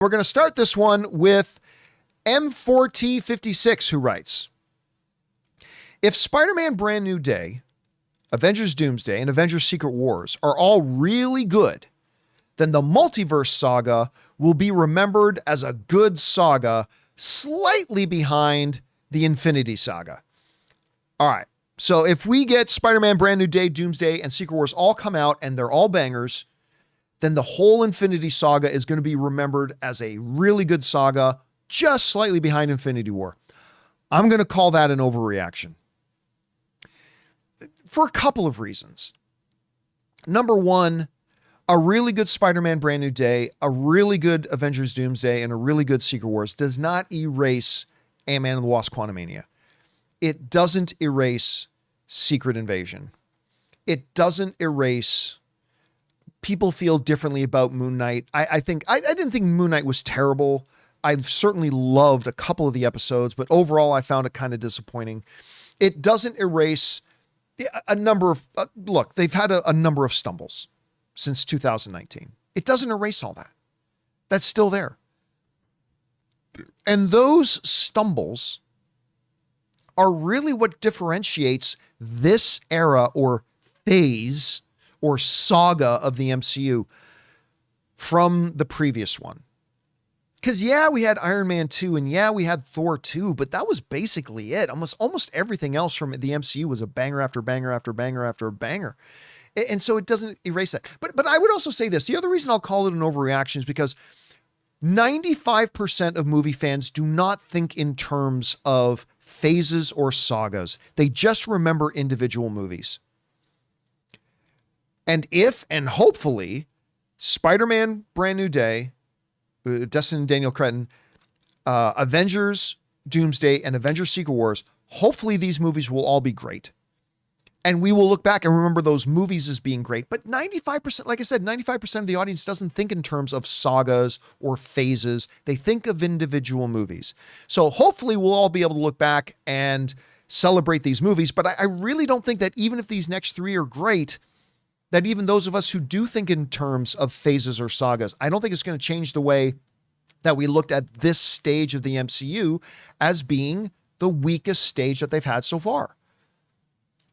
We're going to start this one with M4T56, who writes, if Spider-Man Brand New Day, Avengers Doomsday, and Avengers Secret Wars are all really good, then the Multiverse Saga will be remembered as a good saga, slightly behind the Infinity Saga. All right. So if we get Spider-Man Brand New Day, Doomsday, and Secret Wars all come out and they're all bangers, then the whole Infinity Saga is going to be remembered as a really good saga, just slightly behind Infinity War. I'm going to call that an overreaction for a couple of reasons. Number one, a really good Spider-Man Brand New Day, a really good Avengers Doomsday, and a really good Secret Wars does not erase Ant-Man and the Wasp: Quantumania. It doesn't erase Secret Invasion. It doesn't erase people feel differently about Moon Knight. I didn't think Moon Knight was terrible. I certainly loved a couple of the episodes, but overall I found it kind of disappointing. It doesn't erase a number of, look, they've had a number of stumbles since 2019. It doesn't erase all that. That's still there. And those stumbles are really what differentiates this era or phase or saga of the MCU from the previous one. Because yeah, we had Iron Man 2 and yeah, we had Thor 2, but that was basically it. Almost everything else from the MCU was a banger after banger after banger after banger. And so it doesn't erase that. But I would also say this. The other reason I'll call it an overreaction is because 95% of movie fans do not think in terms of phases or sagas. They just remember individual movies. And if, and hopefully, Spider-Man Brand New Day, Destin and Daniel Cretton, Avengers Doomsday, and Avengers Secret Wars, hopefully these movies will all be great. And we will look back and remember those movies as being great. But 95%, like I said, 95% of the audience doesn't think in terms of sagas or phases. They think of individual movies. So hopefully we'll all be able to look back and celebrate these movies. But I really don't think that even if these next three are great, that even those of us who do think in terms of phases or sagas, I don't think it's going to change the way that we looked at this stage of the MCU as being the weakest stage that they've had so far.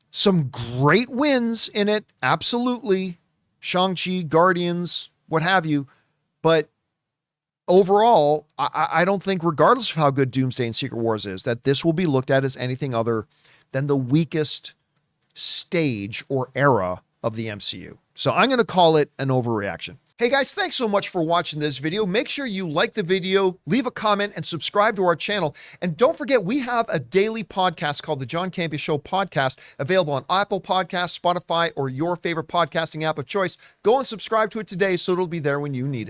Some great wins in it, absolutely. Shang-Chi, Guardians, what have you. But overall, I don't think, regardless of how good Doomsday and Secret Wars is, that this will be looked at as anything other than the weakest stage or era of the MCU. So I'm going to call it an overreaction. Hey guys, thanks so much for watching this video. Make sure you like the video, leave a comment, and subscribe to our channel. And don't forget, we have a daily podcast called the John Campea Show podcast, available on Apple Podcasts, Spotify, or your favorite podcasting app of choice. Go and subscribe to it today so it'll be there when you need it.